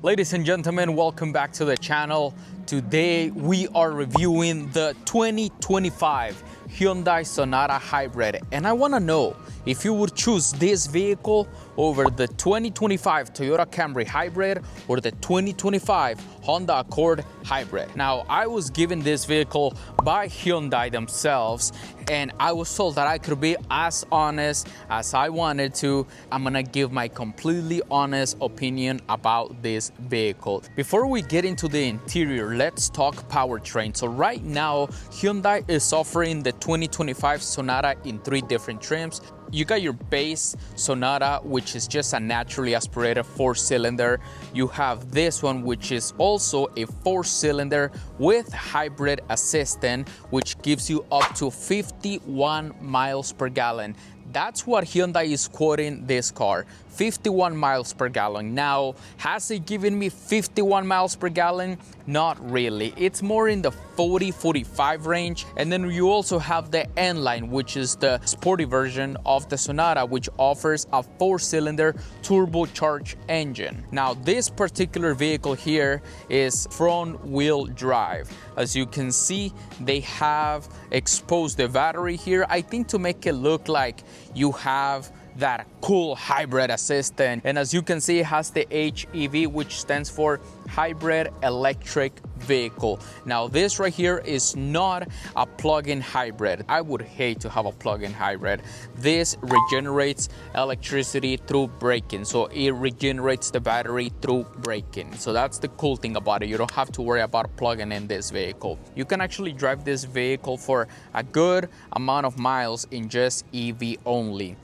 Ladies and gentlemen, welcome back to the channel. Today we are reviewing the 2025 Hyundai Sonata Hybrid, and I want to know if you would choose this vehicle over the 2025 Toyota Camry Hybrid or the 2025 Honda Accord Hybrid. Now, I was given this vehicle by Hyundai themselves, and I was told that I could be as honest as I wanted to. I'm gonna give my completely honest opinion about this vehicle. Before we get into the interior, let's talk powertrain. So right now, Hyundai is offering the 2025 Sonata in 3 different trims. You got your base Sonata, which is just a naturally aspirated 4-cylinder. You have this one, which is also a 4-cylinder with hybrid assistant, which gives you up to 51 miles per gallon. That's what Hyundai is quoting this car, 51 miles per gallon. Now, has it given me 51 miles per gallon? Not really. It's more in the 40-45 range. And then you also have the N-Line, which is the sporty version of the Sonata, which offers a 4-cylinder turbocharged engine. Now, this particular vehicle here is front-wheel drive. As you can see, they have exposed the battery here, I think to make it look like you have that cool hybrid assistant. And as you can see, it has the HEV, which stands for hybrid electric vehicle. Now, this right here is not a plug-in hybrid. I would hate to have a plug-in hybrid. This regenerates electricity through braking. So it regenerates the battery through braking. So that's the cool thing about it. You don't have to worry about plugging in this vehicle. You can actually drive this vehicle for a good amount of miles in just EV only.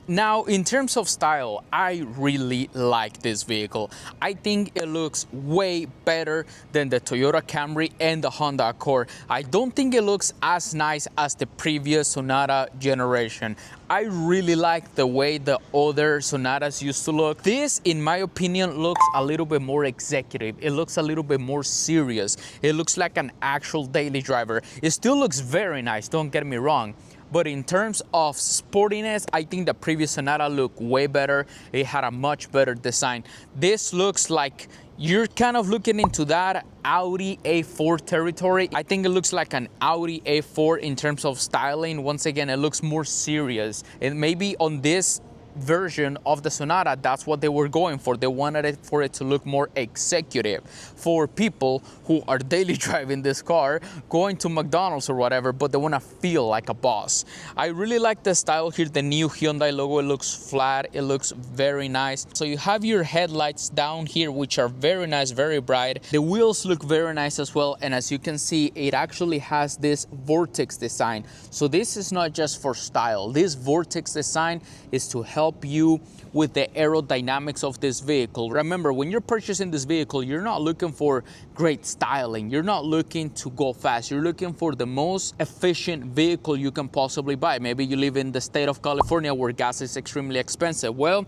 Now, in terms of style, I really like this vehicle. I think it looks way better than the Toyota Camry and the Honda Accord. I don't think it looks as nice as the previous Sonata generation. I really like the way the other Sonatas used to look. This, in my opinion, looks a little bit more executive. It looks a little bit more serious. It looks like an actual daily driver. It still looks very nice, don't get me wrong. But in terms of sportiness, I think the previous Sonata looked way better. It had a much better design. This looks like you're kind of looking into that Audi A4 territory. I think it looks like an Audi A4 in terms of styling. Once again, it looks more serious. And maybe on this version of the Sonata, that's what they were going for. They wanted it for it to look more executive for people who are daily driving this car, going to McDonald's or whatever, but they want to feel like a boss. I really like the style here, the new Hyundai logo. It looks flat, it looks very nice. So you have your headlights down here, which are very nice, very bright. The wheels look very nice as well, and as you can see, it actually has this vortex design. So this is not just for style. This vortex design is to help you with the aerodynamics of this vehicle. Remember, when you're purchasing this vehicle, you're not looking for great styling. You're not looking to go fast. You're looking for the most efficient vehicle you can possibly buy. Maybe you live in the state of California where gas is extremely expensive. Well,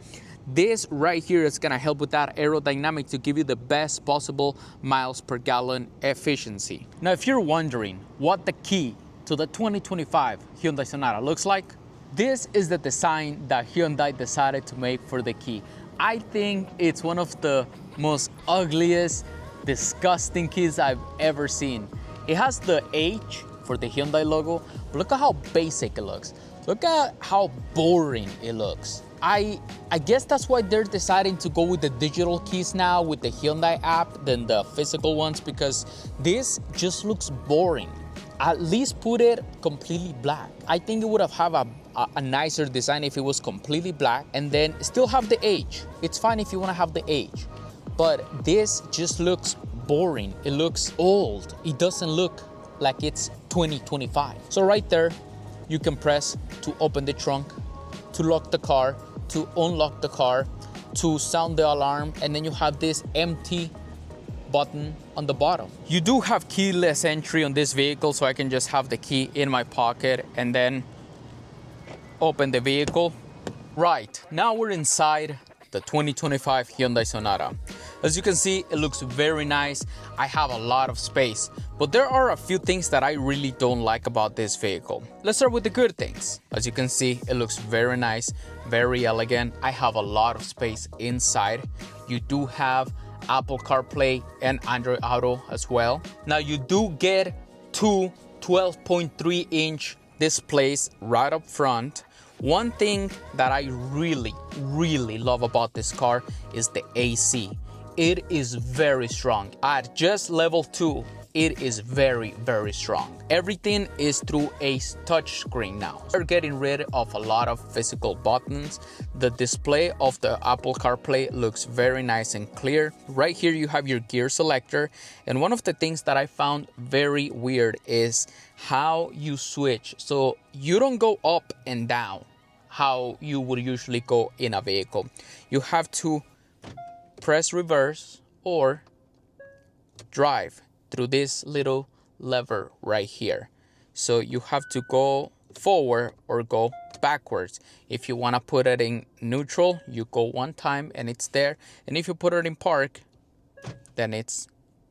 this right here is gonna help with that aerodynamic to give you the best possible miles per gallon efficiency. Now, if you're wondering what the key to the 2025 Hyundai Sonata looks like, this is the design that Hyundai decided to make for the key. I think it's one of the most ugliest, disgusting keys I've ever seen. It has the H for the Hyundai logo, but look at how basic it looks. Look at how boring it looks. I guess that's why they're deciding to go with the digital keys now with the Hyundai app than the physical ones, because this just looks boring. At least put it completely black. I think it would have a nicer design if it was completely black, and then still have the H. It's fine if you want to have the H, but this just looks boring. It looks old. It doesn't look like it's 2025. So right there, you can press to open the trunk, to lock the car, to unlock the car, to sound the alarm, and then you have this empty button on the bottom. You do have keyless entry on this vehicle, so I can just have the key in my pocket and then open the vehicle. Right, now we're inside the 2025 Hyundai Sonata. As you can see, it looks very nice. I have a lot of space, but there are a few things that I really don't like about this vehicle. Let's start with the good things. As you can see, it looks very nice, very elegant. I have a lot of space inside. You do have Apple CarPlay and Android Auto as well. Now you do get two 12.3-inch displays right up front. One thing that I really love about this car is the AC. It is very strong. At just level 2, it is very strong. Everything is through a touch screen now. We're getting rid of a lot of physical buttons. The display of the Apple CarPlay looks very nice and clear. Right here you have your gear selector, and one of the things that I found very weird is how you switch. So you don't go up and down how you would usually go in a vehicle. You have to press reverse or drive through this little lever right here. So you have to go forward or go backwards. If you want to put it in neutral, you go one time and it's there. And if you put it in park, then it's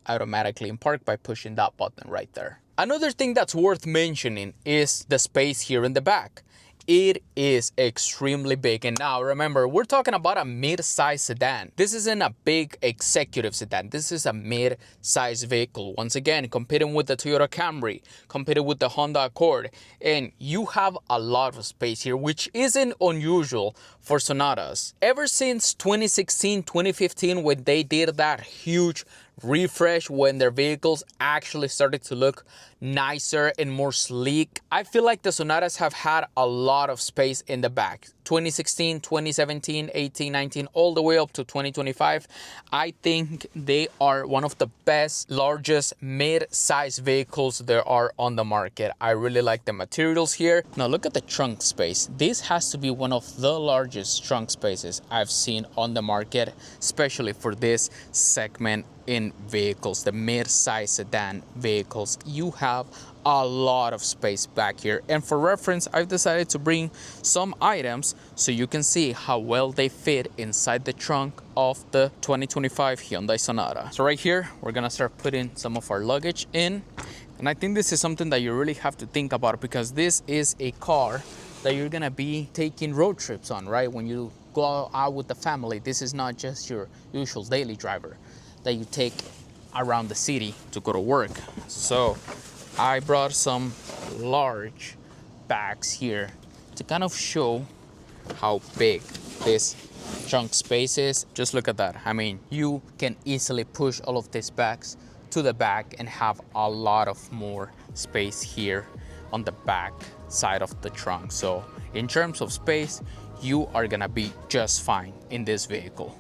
automatically in park by pushing that button right there. Another thing that's worth mentioning is the space here in the back. It is extremely big. And now remember, we're talking about a mid-size sedan. This isn't a big executive sedan. This is a mid-size vehicle. Once again, competing with the Toyota Camry, competing with the Honda Accord. And you have a lot of space here, which isn't unusual for Sonatas. Ever since 2016, 2015, when they did that huge refresh, when their vehicles actually started to look nicer and more sleek, I feel like the Sonatas have had a lot of space in the back. 2016, 2017, 18, 19, all the way up to 2025. I think they are one of the best, largest mid-size vehicles there are on the market. I really like the materials here. Now look at the trunk space. This has to be one of the largest trunk spaces I've seen on the market, especially for this segment in vehicles, the mid-size sedan vehicles. You have a lot of space back here, and for reference, I've decided to bring some items so you can see how well they fit inside the trunk of the 2025 Hyundai Sonata. So right here, we're gonna start putting some of our luggage in, and I think this is something that you really have to think about, because this is a car that you're gonna be taking road trips on, right? When you go out with the family, this is not just your usual daily driver that you take around the city to go to work. So I brought some large bags here to kind of show how big this trunk space is. Just look at that. I mean, you can easily push all of these bags to the back and have a lot of more space here on the back side of the trunk. So in terms of space, you are gonna be just fine in this vehicle.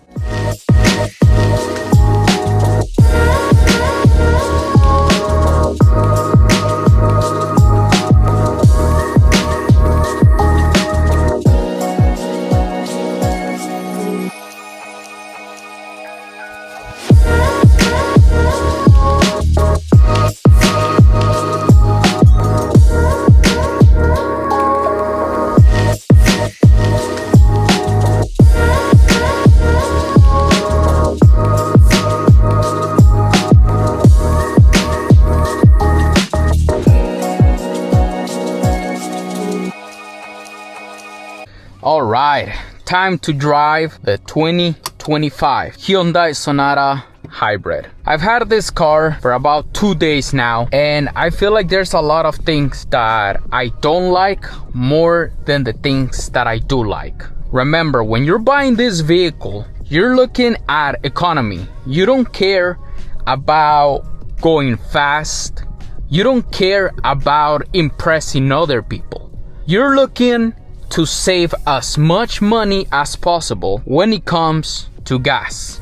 All right, time to drive the 2025 Hyundai Sonata Hybrid. I've had this car for about 2 days now, and I feel like there's a lot of things that I don't like more than the things that I do like. Remember, when you're buying this vehicle, you're looking at economy. You don't care about going fast. You don't care about impressing other people. You're looking to save as much money as possible when it comes to gas.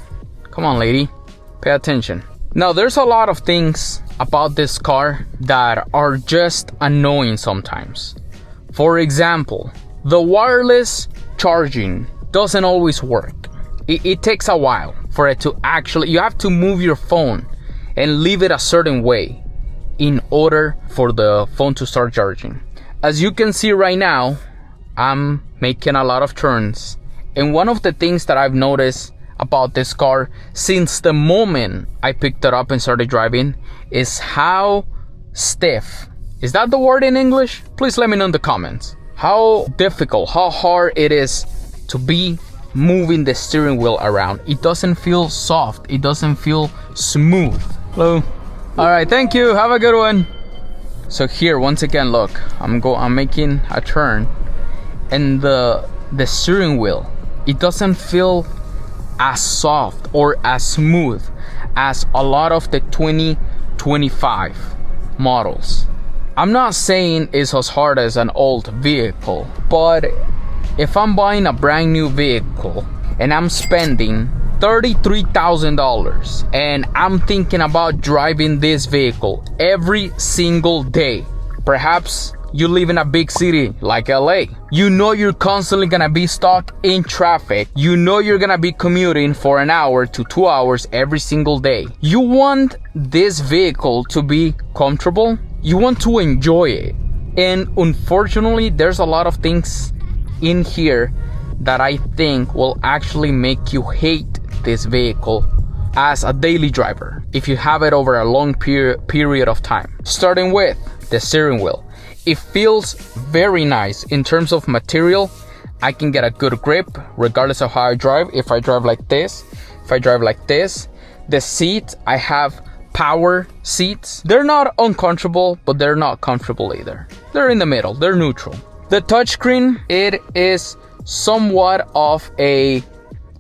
Come on, lady, pay attention. Now, there's a lot of things about this car that are just annoying sometimes. For example, the wireless charging doesn't always work. It takes a while for it to actually, you have to move your phone and leave it a certain way in order for the phone to start charging. As you can see right now, I'm making a lot of turns, and one of the things that I've noticed about this car since the moment I picked it up and started driving is how stiff. Is that the word in English? Please let me know in the comments. How difficult, how hard it is to be moving the steering wheel around. It doesn't feel soft. It doesn't feel smooth. Hello. All right, thank you. Have a good one. So here, once again, look, I'm making a turn, and the steering wheel, it doesn't feel as soft or as smooth as a lot of the 2025 models. I'm not saying it's as hard as an old vehicle, but if I'm buying a brand new vehicle and I'm spending $33,000 and I'm thinking about driving this vehicle every single day, perhaps you live in a big city like LA. You know you're constantly gonna be stuck in traffic. You know you're gonna be commuting for an hour to 2 hours every single day. You want this vehicle to be comfortable. You want to enjoy it. And unfortunately, there's a lot of things in here that I think will actually make you hate this vehicle as a daily driver if you have it over a long period of time. Starting with the steering wheel. It feels very nice in terms of material. I can get a good grip regardless of how I drive. If I drive like this, if I drive like this. The seat, I have power seats. They're not uncomfortable, but they're not comfortable either. They're in the middle, they're neutral. The touchscreen, it is somewhat of a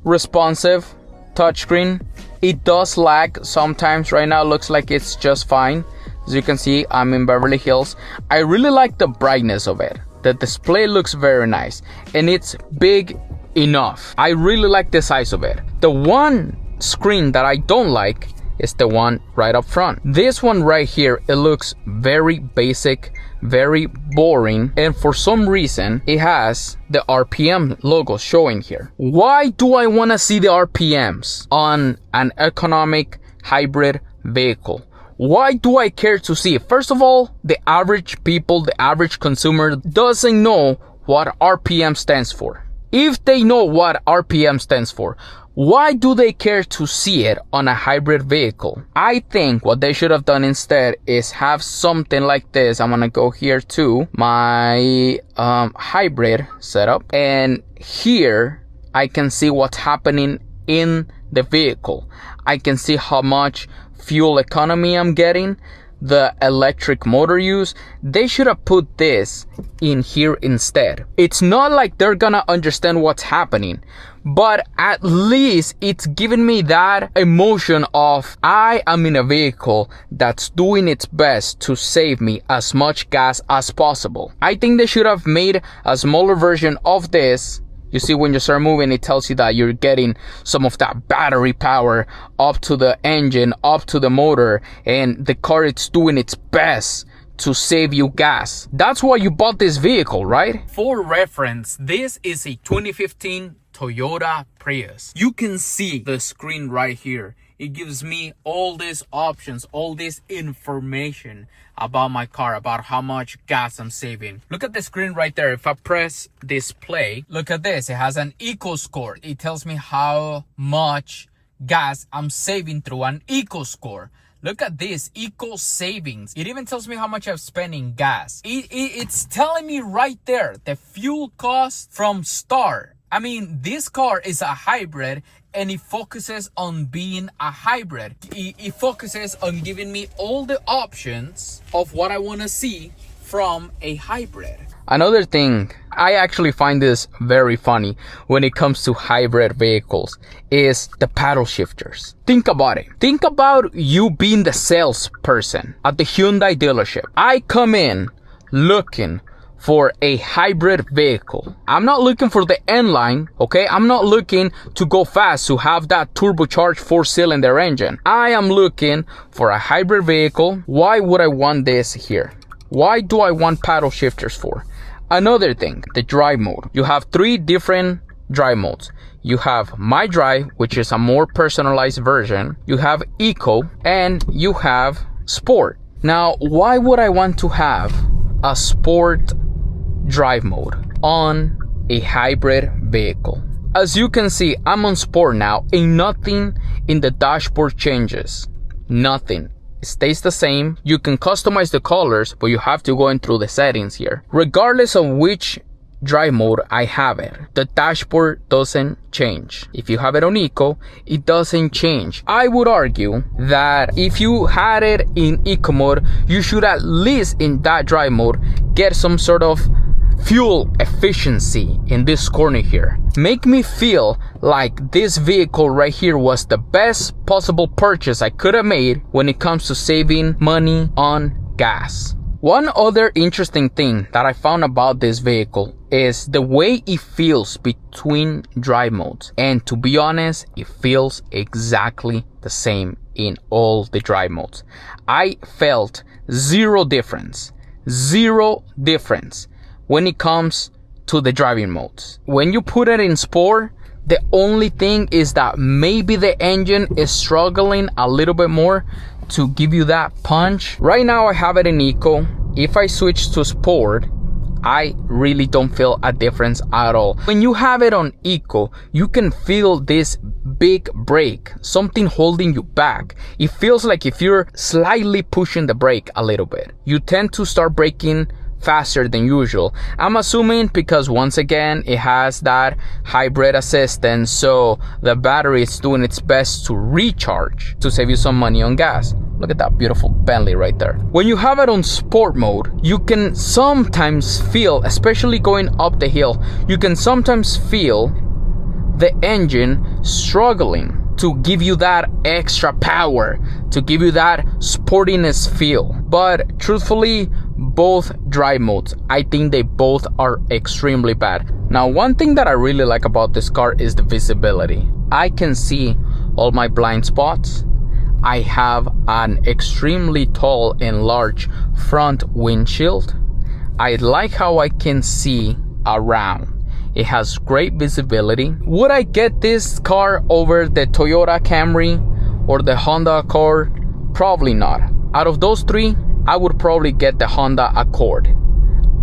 responsive touchscreen. It does lag sometimes. Right now it looks like it's just fine. As you can see, I'm in Beverly Hills. I really like the brightness of it. The display looks very nice and it's big enough. I really like the size of it. The one screen that I don't like is the one right up front. This one right here, it looks very basic, very boring, and for some reason it has the RPM logo showing here. Why do I want to see the RPMs on an economic hybrid vehicle? Why do I care to see it? First of all, the average people, the average consumer doesn't know what RPM stands for. If they know what RPM stands for, why do they care to see it on a hybrid vehicle? I think what they should have done instead is have something like this. I'm gonna go here to my hybrid setup, and here I can see what's happening in the vehicle. I can see how much fuel economy I'm getting, the electric motor use. They should have put this in here instead. It's not like they're gonna understand what's happening, but at least it's giving me that emotion of I am in a vehicle that's doing its best to save me as much gas as possible. I think they should have made a smaller version of this. You see, when you start moving, it tells you that you're getting some of that battery power up to the engine, up to the motor, and the car is doing its best to save you gas. That's why you bought this vehicle, right? For reference, this is a 2015 Toyota Prius. You can see the screen right here. It gives me all these options, all this information about my car, about how much gas I'm saving. Look at the screen right there. If I press display, look at this. It has an eco score. It tells me how much gas I'm saving through an eco score. Look at this, eco savings. It even tells me how much I've spent in gas. It's telling me right there the fuel cost from start. I mean, this car is a hybrid, and it focuses on being a hybrid. It focuses on giving me all the options of what I want to see from a hybrid. Another thing, I actually find this very funny when it comes to hybrid vehicles, is the paddle shifters. Think about it. Think about you being the salesperson at the Hyundai dealership. I come in looking for a hybrid vehicle. I'm not looking for the N line, okay? I'm not looking to go fast, to have that turbocharged 4-cylinder engine. I am looking for a hybrid vehicle. Why would I want this here? Why do I want paddle shifters for? Another thing, the drive mode. You have 3 different drive modes. You have My Drive, which is a more personalized version. You have Eco, and you have Sport. Now, why would I want to have a sport drive mode on a hybrid vehicle? as you can see, I'm on sport now, and nothing in the dashboard changes. Nothing. It stays the same. You can customize the colors, but you have to go in through the settings here. Regardless of which drive mode I have it, the dashboard doesn't change. If you have it on eco, it doesn't change. I would argue that if you had it in eco mode, you should at least in that drive mode get some sort of fuel efficiency in this corner here. Make me feel like this vehicle right here was the best possible purchase I could have made when it comes to saving money on gas. One other interesting thing that I found about this vehicle is the way it feels between drive modes. And to be honest, it feels exactly the same in all the drive modes. I felt zero difference when it comes to the driving modes. When you put it in sport, the only thing is that maybe the engine is struggling a little bit more to give you that punch. Right now I have it in eco. If I switch to sport, I really don't feel a difference at all. When you have it on eco, you can feel this big brake, something holding you back. It feels like if you're slightly pushing the brake a little bit, you tend to start braking faster than usual. I'm assuming because once again it has that hybrid assistance, so the battery is doing its best to recharge to save you some money on gas. Look at that beautiful Bentley right there. When you have it on sport mode, you can sometimes feel, especially going up the hill, you can sometimes feel the engine struggling to give you that extra power, to give you that sportiness feel. But truthfully, both drive modes, I think they both are extremely bad. Now, one thing that I really like about this car is the visibility. I can see all my blind spots. I have an extremely tall and large front windshield. I like how I can see around. It has great visibility. Would I get this car over the Toyota Camry or the Honda Accord? Probably not. Out of those three, I would probably get the Honda Accord.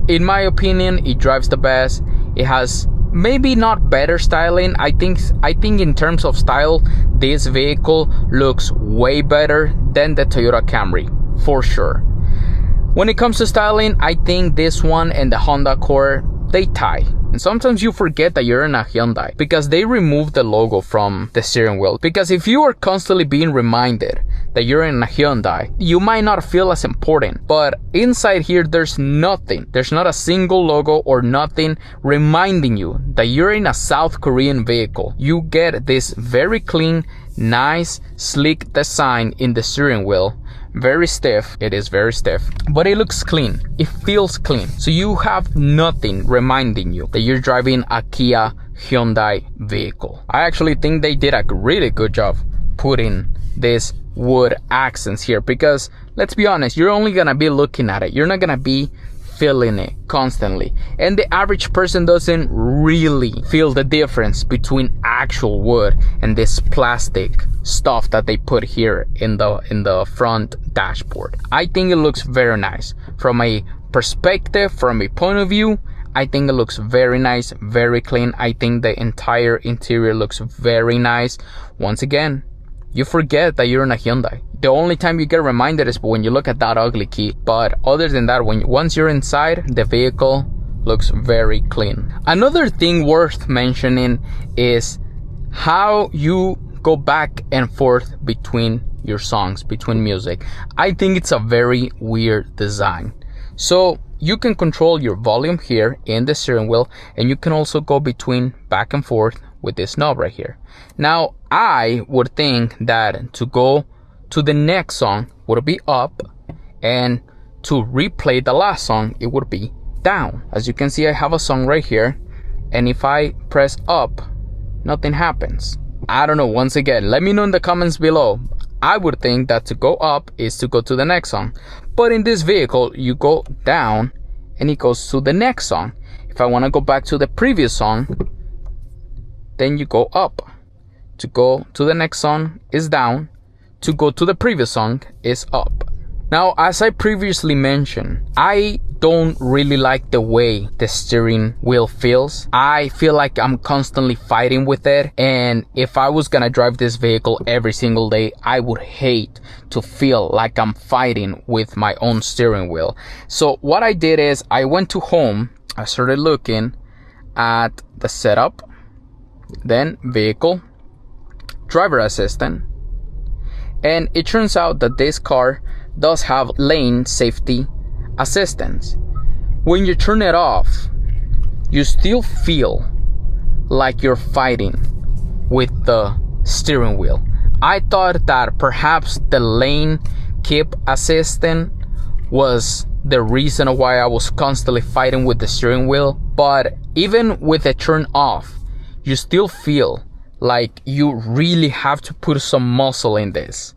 In my opinion, it drives the best. It has maybe not better styling. I think in terms of style, this vehicle looks way better than the Toyota Camry, for sure. When it comes to styling, I think this one and the Honda Accord, they tie. And sometimes you forget that you're in a Hyundai because they remove the logo from the steering wheel. Because if you are constantly being reminded that you're in a Hyundai, you might not feel as important. But inside here, there's nothing. There's not a single logo or nothing reminding you that you're in a South Korean vehicle. You get this very clean, nice, sleek design in the steering wheel. Very stiff. It is very stiff, but it looks clean. It feels clean. So you have nothing reminding you that you're driving a Kia Hyundai vehicle. I actually think they did a really good job putting this wood accents here, because let's be honest, you're only gonna be looking at it. You're not gonna be feeling it constantly, and the average person doesn't really feel the difference between actual wood and this plastic stuff that they put here in the front dashboard. I think it looks very nice from a perspective, from a point of view. I think it looks very nice, very clean. I think the entire interior looks very nice. Once again, you forget that you're in a Hyundai. The only time you get reminded is when you look at that ugly key. But other than that, once you're inside, the vehicle looks very clean. Another thing worth mentioning is how you go back and forth between your songs, between music. I think it's a very weird design. So you can control your volume here in the steering wheel, and you can also go between back and forth with this knob right here. Now, I would think that to go to the next song would be up, and to replay the last song, it would be down. As you can see, I have a song right here, and if I press up, nothing happens. I don't know. Once again, let me know in the comments below. I would think that to go up is to go to the next song, but in this vehicle, you go down and it goes to the next song. If I want to go back to the previous song, then you go up. To go to the next song is down. To go to the previous song is up. Now, as I previously mentioned, I don't really like the way the steering wheel feels. I feel like I'm constantly fighting with it, and if I was gonna drive this vehicle every single day, I would hate to feel like I'm fighting with my own steering wheel. So what I did is I went to home, I started looking at the setup, then vehicle, driver assistant, and it turns out that this car does have lane safety assistance. When you turn it off, you still feel like you're fighting with the steering wheel. I thought that perhaps the lane keep assistant was the reason why I was constantly fighting with the steering wheel, but even with it turned off, you still feel like you really have to put some muscle in this.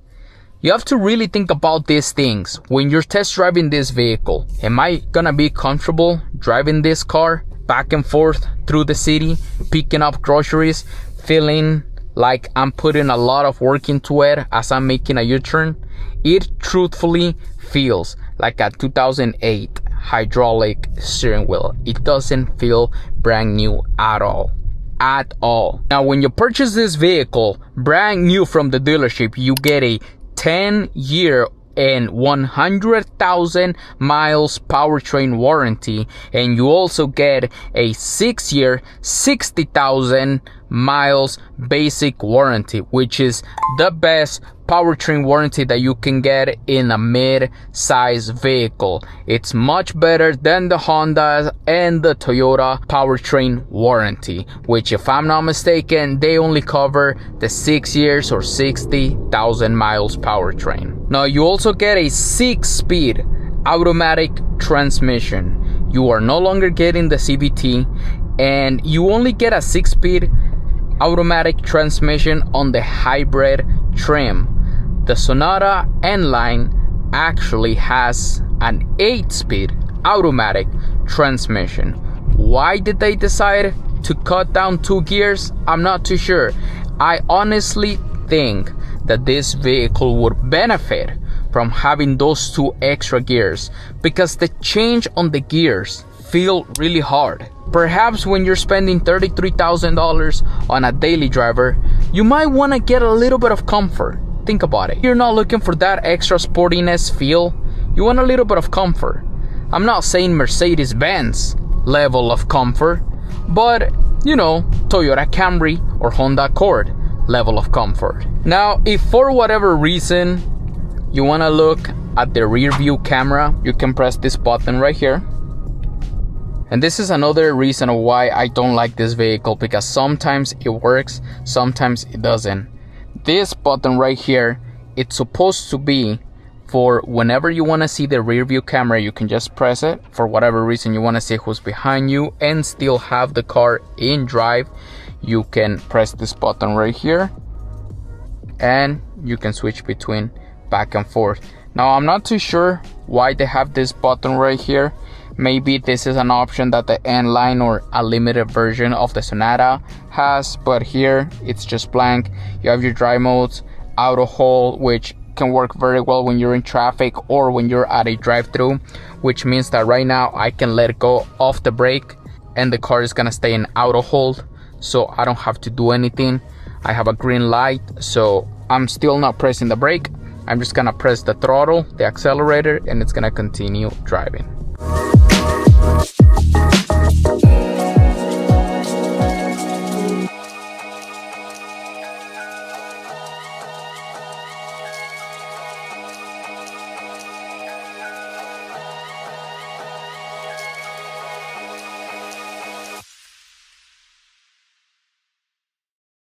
You have to really think about these things when you're test driving this vehicle. Am I gonna be comfortable driving this car back and forth through the city, picking up groceries, feeling like I'm putting a lot of work into it as I'm making a U-turn? It truthfully feels like a 2008 hydraulic steering wheel. It doesn't feel brand new at all. Now, when you purchase this vehicle brand new from the dealership, you get a 10-year and 100,000 miles powertrain warranty, and you also get a 6-year 60,000 miles basic warranty, which is the best powertrain warranty that you can get in a mid-size vehicle. It's much better than the Honda and the Toyota powertrain warranty, which, if I'm not mistaken, they only cover the 6 years or 60,000 miles powertrain. Now, you also get a 6-speed automatic transmission. You are no longer getting the CVT, and you only get a 6-speed automatic transmission on the hybrid trim. The Sonata N-Line actually has an 8-speed automatic transmission. Why did they decide to cut down 2 gears? I'm not too sure. I honestly think that this vehicle would benefit from having those 2 extra gears, because the change on the gears feel really hard. Perhaps when you're spending $33,000 on a daily driver, you might want to get a little bit of comfort. Think about it. You're not looking for that extra sportiness feel. You want a little bit of comfort. I'm not saying Mercedes-Benz level of comfort, but you know, Toyota Camry or Honda Accord level of comfort. Now, if for whatever reason you want to look at the rear view camera, you can press this button right here. And this is another reason why I don't like this vehicle, because sometimes it works, sometimes it doesn't. This button right here, it's supposed to be for whenever you want to see the rear view camera, you can just press it. For whatever reason you want to see who's behind you and still have the car in drive, you can press this button right here and you can switch between back and forth. Now, I'm not too sure why they have this button right here. Maybe this is an option that the N-Line or a limited version of the Sonata has, but here it's just blank. You have your drive modes, auto hold, which can work very well when you're in traffic or when you're at a drive-through, which means that right now I can let go of the brake and the car is gonna stay in auto hold, so I don't have to do anything. I have a green light, so I'm still not pressing the brake. I'm just gonna press the throttle, the accelerator, and it's gonna continue driving.